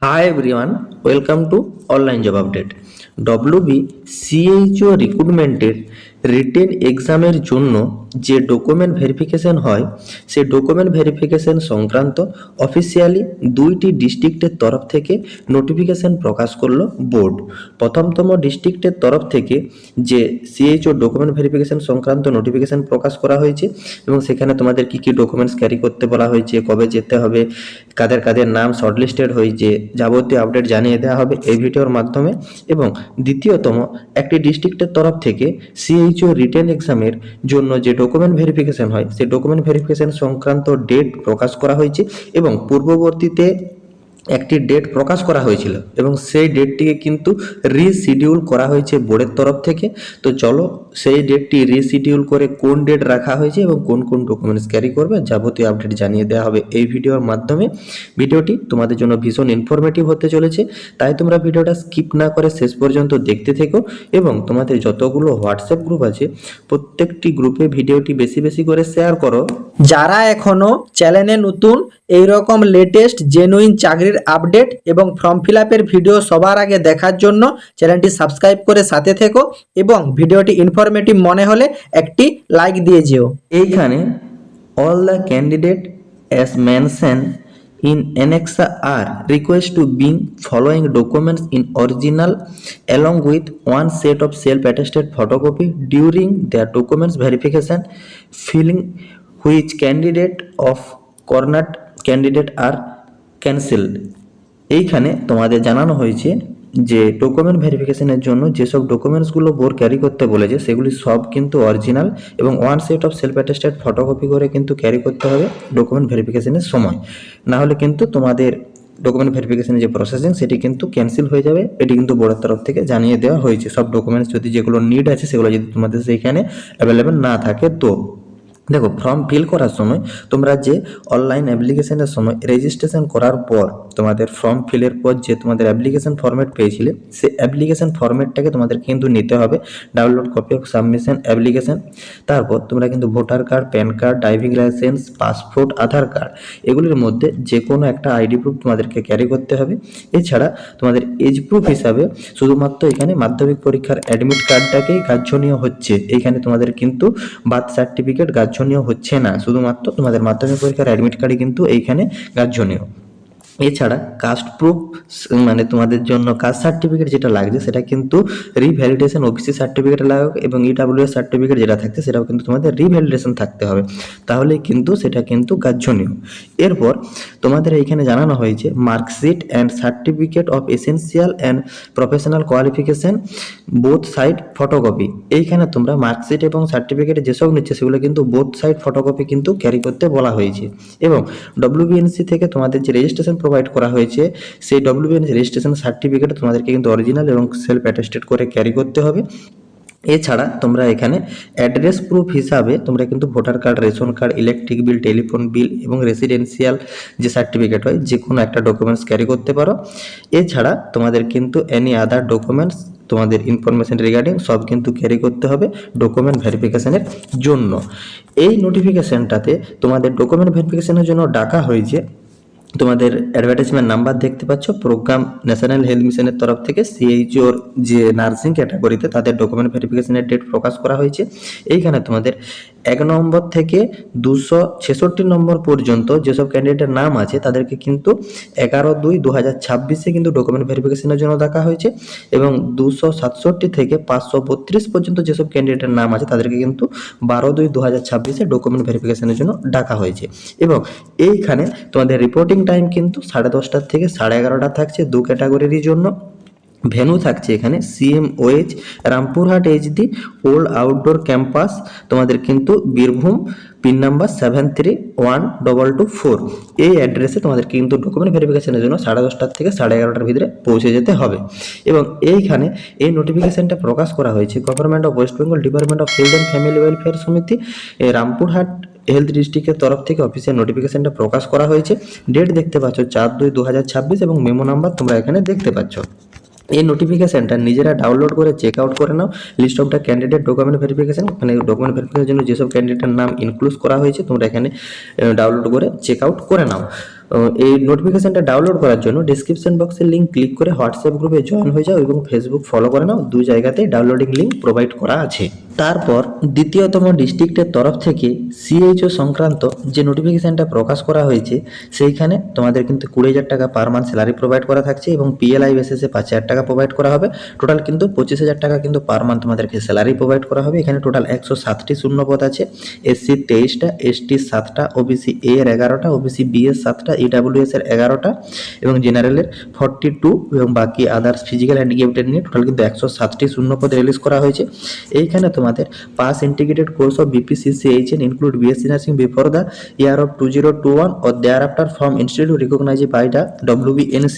Hi everyone, welcome to Online Job Update. WB CHO রিক্রুটমেন্টের written এক্সামের জন্য যে ডকুমেন্ট ভেরিফিকেশন হয় সেই ডকুমেন্ট ভেরিফিকেশন সংক্রান্ত অফিসিয়ালি দুইটি ডিস্ট্রিক্টের তরফ থেকে নোটিফিকেশন প্রকাশ করলো বোর্ড। প্রথমতম ডিস্ট্রিক্টের তরফ থেকে যে সিএইচও ডকুমেন্ট ভেরিফিকেশন সংক্রান্ত নোটিফিকেশন প্রকাশ করা হয়েছে এবং সেখানে তোমাদের কি কি ডকুমেন্টস ক্যারি করতে বলা হয়েছে, কবে যেতে হবে, কাদের কাদের নাম শর্টলিস্টেড হয়েছে, যাবতীয় আপডেট জানিয়ে দেওয়া হবে এই ভিডিওর মাধ্যমে। এবং দ্বিতীয়তম একটি ডিস্ট্রিক্টের তরফ থেকে সিএইচও রিটেন এক্সামের জন্য যে ডকুমেন্ট ভেরিফিকেশন হয় সেই ডকুমেন্ট ভেরিফিকেশন সংক্রান্ত ডেট প্রকাশ করা হয়েছে এবং পূর্ববর্তীতে একটি ডেট প্রকাশ করা হয়েছিল এবং সেই ডেটটিকে কিন্তু রিশিডিউল করা হয়েছে বোর্ডের তরফ থেকে। তো চলো সেই ডেটটি রিশিডিউল করে কোন ডেট রাখা হয়েছে এবং কোন কোন ডকুমেন্টস ক্যারি করবে যাবতীয় আপডেট জানিয়ে দেওয়া হবে এই ভিডিওর মাধ্যমে। ভিডিওটি তোমাদের জন্য ভীষণ ইনফরমেটিভ হতে চলেছে, তাই তোমরা ভিডিওটা স্কিপ না করে শেষ পর্যন্ত দেখতে থেকো এবং তোমাদের যতগুলো হোয়াটসঅ্যাপ গ্রুপ আছে প্রত্যেকটি গ্রুপে ভিডিওটি বেশি বেশি করে শেয়ার করো। যারা এখনো চ্যানেলে নতুন এই রকম লেটেস্ট জেনুইন চাকরির আপডেট এবং ফর্ম ফিল আপের ভিডিও সবার আগে দেখার জন্য চ্যানেলটি সাবস্ক্রাইব করে সাথে থেকো এবং ভিডিওটি ইনফরমেটিভ মনে হলে একটি লাইক দিয়ে যেও। এইখানে all the candidate as mentioned in Annexa are request to bring following documents in original along with one set of self-attested photocopy during their documents verification, filling which candidate of cornered candidate are cancelled. এইখানে তোমাদের জানানো হয়েছে যে document ভেরিফিকেশনের জন্য যেসব ডকুমেন্টসগুলো board carry করতে বলেছে সেগুলি সব কিন্তু অরিজিনাল এবং one set of self attested photocopy করে কিন্তু ক্যারি করতে হবে ডকুমেন্ট ভেরিফিকেশনের সময়, না হলে কিন্তু তোমাদের ডকুমেন্ট ভেরিফিকেশনের যে প্রসেসিং সেটি কিন্তু ক্যান্সেল হয়ে যাবে। এটি কিন্তু বোর্ডের তরফ থেকে জানিয়ে দেওয়া হয়েছে। সব ডকুমেন্টস যদি যেগুলো নিড আছে সেগুলো যদি তোমাদের সেইখানে অ্যাভেলেবেল না থাকে তো দেখো, ফর্ম ফিল করার সময় তোমরা যে অনলাইন অ্যাপ্লিকেশনের সময় রেজিস্ট্রেশন করার পর তোমাদের ফর্ম ফিলের পর যে তোমাদের অ্যাপ্লিকেশন ফরম্যাট পেয়েছিলে সেই অ্যাপ্লিকেশন ফরম্যাটটাকে তোমাদের কিন্তু নিতে হবে, download copy of submission application. তারপর তোমরা কিন্তু voter card, PAN card, driving licence, passport, Aadhaar card এগুলির মধ্যে যে কোনো একটা আইডি প্রুফ তোমাদেরকে ক্যারি করতে হবে। এছাড়া তোমাদের এজ প্রুফ হিসাবে শুধুমাত্র এখানে মাধ্যমিক পরীক্ষার অ্যাডমিট কার্ডটাকেই কার্যনীয় হচ্ছে। এইখানে তোমাদের কিন্তু বার্থ সার্টিফিকেট কার্যনীয় হচ্ছে না, শুধুমাত্র তোমাদের মাধ্যমিক পরীক্ষার অ্যাডমিট কার্ডই কিন্তু এইখানে কার্যনীয়। এছাড়া কাস্ট প্রুফ মানে তোমাদের জন্য কাস্ট সার্টিফিকেট যেটা লাগছে সেটা কিন্তু রিভ্যালিডেশন ওবিসি সার্টিফিকেট লাগবে এবং ইডাব্লিউএস সার্টিফিকেট যেটা থাকছে সেটাও কিন্তু তোমাদের রিভ্যালিডেশন থাকতে হবে, তাহলে কিন্তু সেটা কিন্তু কার্যনীয়। এরপর তোমাদের এইখানে জানানো হয়েছে marksheet and certificate of essential and professional qualification both side photocopy. এইখানে তোমরা মার্কশিট এবং সার্টিফিকেট যেসব নিচ্ছে সেগুলো কিন্তু বোথ সাইড ফটোকপি কিন্তু ক্যারি করতে বলা হয়েছে। এবং ডব্লিউবিএনসি থেকে তোমাদের যে রেজিস্ট্রেশন প্রোভাইড করা হয়েছে সেই ডব্লিউবিএনসি রেজিস্ট্রেশন সার্টিফিকেট তোমাদেরকে কিন্তু অরিজিনাল এবং সেলফ অ্যাটেস্টেড করে ক্যারি করতে হবে। এছাড়া তোমরা এখানে অ্যাড্রেস প্রুফ হিসাবে তোমরা কিন্তু voter card, ration card, electric bill, telephone bill এবং রেসিডেন্সিয়াল যে সার্টিফিকেট হয় যে কোনো একটা ডকুমেন্টস ক্যারি করতে পারো। এছাড়া তোমাদের কিন্তু এনি আদার ডকুমেন্টস তোমাদের ইনফরমেশন রিগার্ডিং সব কিন্তু ক্যারি করতে হবে ডকুমেন্ট ভেরিফিকেশনের জন্য। এই নোটিফিকেশনটাতে তোমাদের ডকুমেন্ট ভেরিফিকেশনের জন্য ডাকা হয়েছে। তোমাদের অ্যাডভার্টাইজমেন্ট নাম্বার দেখতে পাচ্ছ, প্রোগ্রাম ন্যাশনাল হেলথ মিশনের তরফ থেকে সিএইচওর যে নার্সিং ক্যাটাগরিতে তাদের ডকুমেন্ট ভেরিফিকেশনের ডেট প্রকাশ করা হয়েছে। এইখানে তোমাদের 1 নম্বর থেকে 266 নম্বর পর্যন্ত যেসব ক্যান্ডিডেটের নাম আছে তাদেরকে কিন্তু 11/2/2026 কিন্তু ডকুমেন্ট ভেরিফিকেশনের জন্য ডাকা হয়েছে এবং 267 থেকে 532 পর্যন্ত যেসব ক্যান্ডিডেটের নাম আছে তাদেরকে কিন্তু 12/2/2026 ডকুমেন্ট ভেরিফিকেশনের জন্য ডাকা হয়েছে। এবং এইখানে তোমাদের রিপোর্টিং টাইম কিন্তু 10:30 থেকে 11:30 থাকছে দু ক্যাটাগরির জন্য। ভেন্যু থাকছে এখানে CMOH Rampurhat HD old outdoor campus, তোমাদের কিন্তু বীরভূম, পিন নাম্বার 731224। এই অ্যাড্রেসে তোমাদের কিন্তু ডকুমেন্ট ভেরিফিকেশনের জন্য 10:30 থেকে 11:30 ভিতরে পৌঁছে যেতে হবে। এবং এইখানে এই নোটিফিকেশনটা প্রকাশ করা হয়েছে government of West Bengal department of health and family welfare সমিতি রামপুরহাট হেলথ ডিস্ট্রিক্টের তরফ থেকে অফিসিয়াল নোটিফিকেশনটা প্রকাশ করা হয়েছে। ডেট দেখতে পাচ্ছ 4/2/2026 এবং মেমো নাম্বার তোমরা এখানে দেখতে পাচ্ছ। এই নোটিফিকেশনটা নিজেরা ডাউনলোড করে চেক আউট করে নাও। List of the candidate document verification, মানে ডকুমেন্ট ভেরিফিকেশনের জন্য যেসব ক্যান্ডিডেটের নাম ইনক্লুড করা হয়েছে তোমরা এখানে ডাউনলোড করে চেক আউট করে নাও। এই নোটিফিকেশনটা ডাউনলোড করার জন্য ডিসক্রিপশন বক্সের লিঙ্ক ক্লিক করে হোয়াটসঅ্যাপ গ্রুপে জয়েন হয়ে যাও এবং ফেসবুক ফলো করে নাও। দুই জায়গাতেই ডাউনলোডিং লিঙ্ক প্রোভাইড করা আছে। তারপর দ্বিতীয়তম ডিস্ট্রিক্টের তরফ থেকে সিএইচও সংক্রান্ত যে নোটিফিকেশনটা প্রকাশ করা হয়েছে সেইখানে তোমাদের কিন্তু 20,000 টাকা পার মান্থ স্যালারি প্রোভাইড করা থাকছে এবং পিএলআই বেসিসে 5,000 টাকা প্রোভাইড করা হবে। টোটাল কিন্তু 25,000 টাকা কিন্তু পার মান্থ তোমাদেরকে স্যালারি প্রোভাইড করা হবে। এখানে টোটাল 107টি শূন্যপদ আছে। এসসি 23টা, এসটি 7টা, ওবিসি এ এর 11টা, ওবিসি বি এর 7টা, ইডাব্লিউএস এর 11টা এবং জেনারেলের 42 এবং বাকি আদার্স ফিজিক্যাল হ্যান্ডিক্যাপ্টেড নিয়ে টোটাল কিন্তু 107টি শূন্যপদ রিলিজ করা হয়েছে। এইখানে তোমাদের pass integrated course of BPCCHN include BSc Nursing before the year of 2021 or thereafter from institute recognized by the WBNC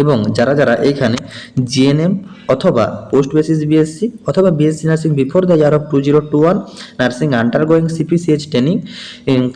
এবং যারা যারা এইখানে জিএনএম অথবা পোস্ট বেসিস বিএসসি অথবা BSc nursing before the year of 2021 nursing undergoing CPCH training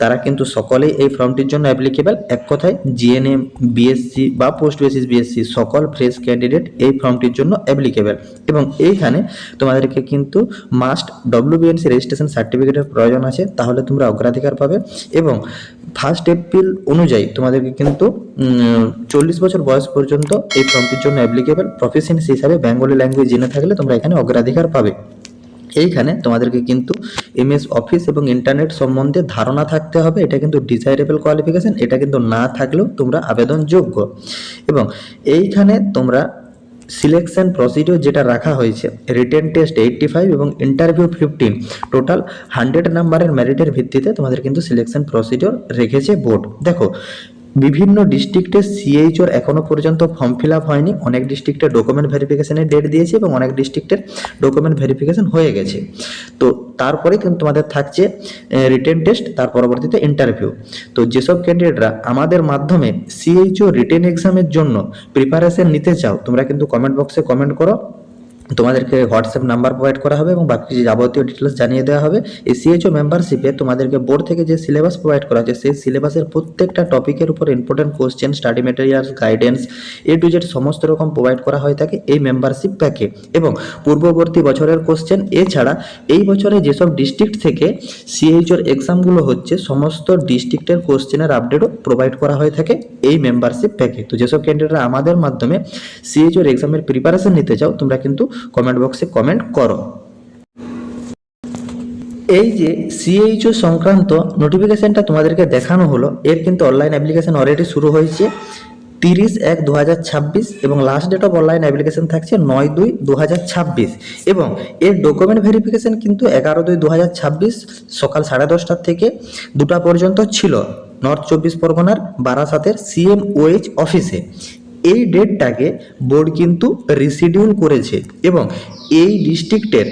তারা কিন্তু সকলেই এই ফর্মটির জন্য অ্যাপ্লিকেবল। এক কথায় জিএনএম, বিএসসি বা পোস্ট বেসিস বিএসসি সকল ফ্রেশ ক্যান্ডিডেট এই ফর্মটির জন্য অ্যাপ্লিকেবল। এবং এইখানে তোমাদেরকে কিন্তু মাস্ট WBNC রেজিস্ট্রেশন সার্টিফিকেটের প্রয়োজন আছে, তাহলে তোমরা অগ্রাধিকার পাবে। এবং 1 এপ্রিল অনুযায়ী তোমাদেরকে কিন্তু 40 বছর বয়স পর্যন্ত এই ফর্মটির জন্য অ্যাপ্লিকেবল। প্রফেশনাল হিসাবে বেঙ্গলি ল্যাঙ্গুয়েজ জেনে থাকলে তোমরা এখানে অগ্রাধিকার পাবে। এইখানে তোমাদেরকে কিন্তু MS অফিস এবং ইন্টারনেট সম্বন্ধে ধারণা থাকতে হবে। এটা কিন্তু ডিজাইরেবল কোয়ালিফিকেশন, এটা কিন্তু না থাকলেও তোমরা আবেদনযোগ্য। এবং এইখানে তোমরা সিলেকশন প্রসিডিওর যেটা রাখা হয়েছে, রিটেন টেস্ট 85 এবং ইন্টারভিউ 15, টোটাল 100 নাম্বারের মেরিটের ভিত্তিতে তোমাদের কিন্তু সিলেকশন প্রসিডিওর রেখেছে বোর্ড। দেখো বিভিন্ন ডিস্ট্রিক্টে সিএইচওর এখনো পর্যন্ত ফর্ম ফিল আপ হয়নি। অনেক ডিস্ট্রিক্টে ডকুমেন্ট ভেরিফিকেশনের ডেট দিয়েছে এবং অনেক ডিস্ট্রিক্টের ডকুমেন্ট ভেরিফিকেশন হয়ে গেছে। তো তারপরে কিন্তু তোমাদের থাকছে রিটেন টেস্ট, তার পরবর্তীতে ইন্টারভিউ। তো যেসব ক্যান্ডিডেটরা আমাদের মাধ্যমে সিএইচও রিটেন এক্সামের জন্য প্রিপারেশন নিতে চাও, তোমরা কিন্তু কমেন্ট বক্সে কমেন্ট করো। তোমাদেরকে হোয়াটসঅ্যাপ নাম্বার প্রোভাইড করা হবে এবং বাকি যাবতীয় ডিটেলস জানিয়ে দেওয়া হবে। এই সিএইচও মেম্বারশিপে তোমাদেরকে বোর্ড থেকে যে সিলেবাস প্রোভাইড করা হচ্ছে, সেই সিলেবাসের প্রত্যেকটা টপিকের উপর important question, study materials, guidance A to Z সমস্ত রকম প্রোভাইড করা হয়ে থাকে এই মেম্বারশিপ প্যাকে। এবং পূর্ববর্তী বছরের কোশ্চেন এছাড়া এই বছরে যেসব ডিস্ট্রিক্ট থেকে সিএইচওর এক্সামগুলো হচ্ছে সমস্ত ডিস্ট্রিক্টের কোশ্চেনের আপডেটও প্রোভাইড করা হয়ে থাকে এই মেম্বারশিপ প্যাকে। তো যেসব ক্যান্ডিডেটরা আমাদের মাধ্যমে সিএইচওর এক্সামের প্রিপারেশন নিতে চাও, তোমরা কিন্তু কমেন্ট বক্সে কমেন্ট করো। এই যে সিএইচও সংক্রান্ত নোটিফিকেশনটা তোমাদেরকে দেখানো হলো, এর কিন্তু অনলাইন অ্যাপ্লিকেশন অলরেডি শুরু হয়েছে 30/1/2026 এবং last date of online application থাকছে 9/2/2026 এবং এর ডকুমেন্ট ভেরিফিকেশন কিন্তু 11/2/2026 সকাল 10:30 থেকে 2টা পর্যন্ত ছিল নর্থ 24 পরগনার বারাসাতের CMOH অফিসে। এই ডেটটাকে বোর্ড কিন্তু রিশিডিউল করেছে এবং এই ডিস্ট্রিক্টের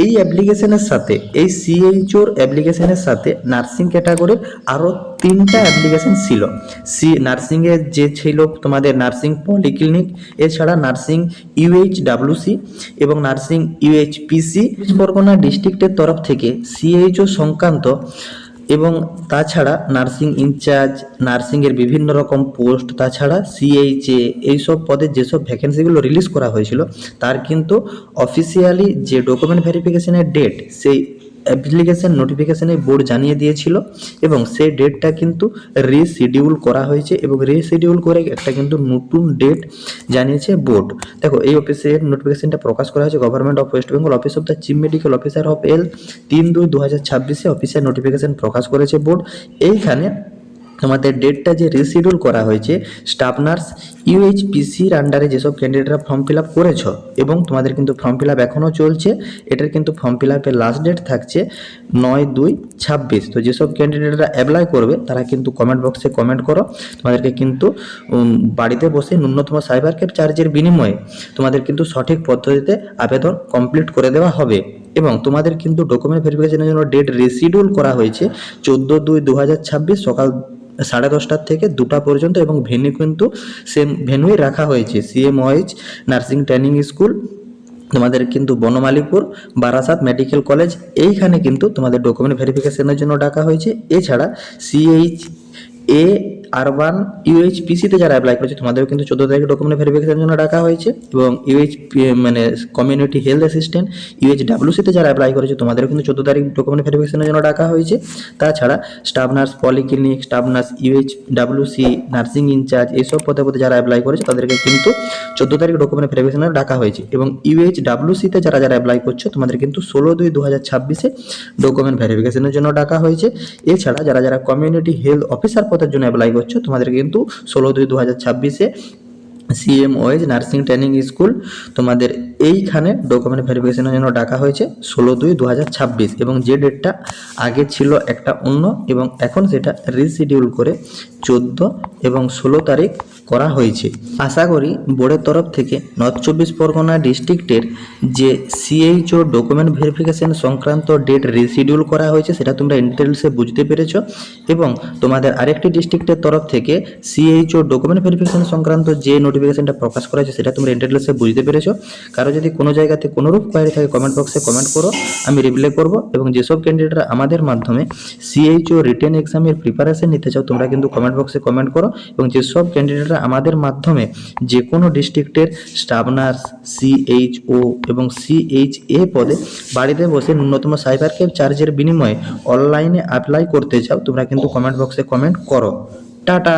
এই অ্যাপ্লিকেশনের সাথে, এই সিএইচওর অ্যাপ্লিকেশনের সাথে নার্সিং ক্যাটাগরির আরও 3টা অ্যাপ্লিকেশন ছিল। নার্সিংয়ের যে ছিল তোমাদের নার্সিং পলিক্লিনিক, এছাড়া নার্সিং UHWC এবং নার্সিং UHPC পরগনা ডিস্ট্রিক্টের তরফ থেকে সিএইচও সংক্রান্ত এবং তাছাড়া নার্সিং ইনচার্জ, নার্সিংয়ের বিভিন্ন রকম পোস্ট, তাছাড়া সিএইচএ এইসব পদে যেসব ভ্যাকেন্সিগুলো রিলিজ করা হয়েছিল তার কিন্তু অফিসিয়ালি যে ডকুমেন্ট ভেরিফিকেশনের ডেট, সেই অ্যাপ্লিকেশন নোটিফিকেশনে বোর্ড জানিয়ে দিয়েছিল এবং সেই ডেটটা কিন্তু রিশিডিউল করা হয়েছে এবং রিশিডিউল করে একটা কিন্তু নতুন ডেট জানিয়েছে বোর্ড। দেখো এই অফিসের নোটিফিকেশনটা প্রকাশ করা হয়েছে government of West Bengal, office of the chief medical officer of health, 3/2/2026 official notification প্রকাশ করেছে বোর্ড। এইখানে তোমাদের ডেটটা যে রিশিডিউল করা হয়েছে, স্টাফ নার্স UHPCর আন্ডারে যেসব ক্যান্ডিডেটরা ফর্ম ফিল আপ করেছ এবং তোমাদের কিন্তু ফর্ম ফিল আপ এখনও চলছে, এটার কিন্তু ফর্ম ফিল আপের লাস্ট ডেট থাকছে 9/2/26। তো যেসব ক্যান্ডিডেটরা অ্যাপ্লাই করবে তারা কিন্তু কমেন্ট বক্সে কমেন্ট করো। তোমাদেরকে কিন্তু বাড়িতে বসে ন্যূনতম সাইবার ক্যাফ চার্জের বিনিময়ে তোমাদের কিন্তু সঠিক পদ্ধতিতে আবেদন কমপ্লিট করে দেওয়া হবে। এবং তোমাদের কিন্তু ডকুমেন্ট ভেরিফিকেশনের জন্য ডেট রিশিডিউল করা হয়েছে 14/2/2026 সকাল 10:30 থেকে 2টা পর্যন্ত এবং ভেন্যু কিন্তু সেম ভেন্যুই রাখা হয়েছে CMOH নার্সিং ট্রেনিং স্কুল, তোমাদের কিন্তু বনমালীপুর বারাসাত মেডিকেল কলেজ। এইখানে কিন্তু তোমাদের ডকুমেন্ট ভেরিফিকেশনের জন্য ডাকা হয়েছে। এছাড়া CHA আরবান ইউএইচপিসিতে যারা অ্যাপ্লাই করেছে তোমাদেরও কিন্তু 14 তারিখে ডকুমেন্ট ভেরিফিকেশনের জন্য ডাকা হয়েছে, এবং মানে কমিউনিটি হেলথ অ্যাসিস্ট্যান্ট ইউএইচডব্লিউসিতে যারা অ্যাপ্লাই করেছে তোমাদেরও কিন্তু 14 তারিখ ডকুমেন্ট ভেরিফিকেশনের জন্য ডাকা হয়েছে। তাছাড়া staff nurse polyclinic, staff nurse UHWC, nursing incharge এইসব পদে যারা অ্যাপ্লাই করেছে তাদেরকে কিন্তু 14 তারিখ ডকুমেন্ট ভেরিফিকেশনের ডাকা হয়েছে। এবং ইউএইচডব্লিউসিতে যারা অ্যাপ্লাই করছো তোমাদের কিন্তু 16/2/2026 ডকুমেন্ট ভেরিফিকেশনের জন্য ডাকা হয়েছে। এছাড়া যারা কমিউনিটি হেলথ অফিসার পদের জন্য অ্যাপ্লাই করছো তোমাদের কিন্তু 16/2/2026 সিএমওএইচ নার্সিং ট্রেনিং স্কুল তোমাদের এইখানে ডকুমেন্ট ভেরিফিকেশনের জন্য ডাকা হয়েছে 16/2/2026, এবং যে ডেটটা আগে ছিল একটা অন্য এবং এখন সেটা রিশিডিউল করে 14 এবং 16 তারিখ করা হয়েছে। আশা করি বোর্ডের তরফ থেকে নর্থ 24 পরগনা ডিস্ট্রিক্টের যে সিএইচও ডকুমেন্ট ভেরিফিকেশন সংক্রান্ত ডেট রিশিডিউল করা হয়েছে সেটা তোমরা ইন ডিটেলসে বুঝতে পেরেছো, এবং তোমাদের আরেকটি ডিস্ট্রিক্টের তরফ থেকে সিএইচও ডকুমেন্ট ভেরিফিকেশন সংক্রান্ত যে নোটিফিকেশনটা প্রকাশ করা হয়েছে সেটা তোমরা ইন ডিটেলসে বুঝতে পেরেছো। কারো যদি কোনো জায়গাতে কোনোরূপ কোয়ারি থাকে কমেন্ট বক্সে কমেন্ট করো, আমি রিপ্লাই করব। এবং যেসব ক্যান্ডিডেটরা আমাদের মাধ্যমে সিএইচও রিটেন এক্সামের প্রিপারেশন নিতে চাও তোমরা কিন্তু কমেন্ট বক্সে কমেন্ট করো, এবং যেসব ক্যান্ডিডেটরা আমাদের মাধ্যমে যে কোনো ডিস্ট্রিক্টের স্টাফ নার্স, সিএইচও এবং সিএইচএ পদে বাড়িতে বসে ন্যূনতম সাইবার ক্যাব চার্জের বিনিময়ে অনলাইনে অ্যাপ্লাই করতে চাও তোমরা কিন্তু কমেন্ট বক্সে কমেন্ট করো। টাটা।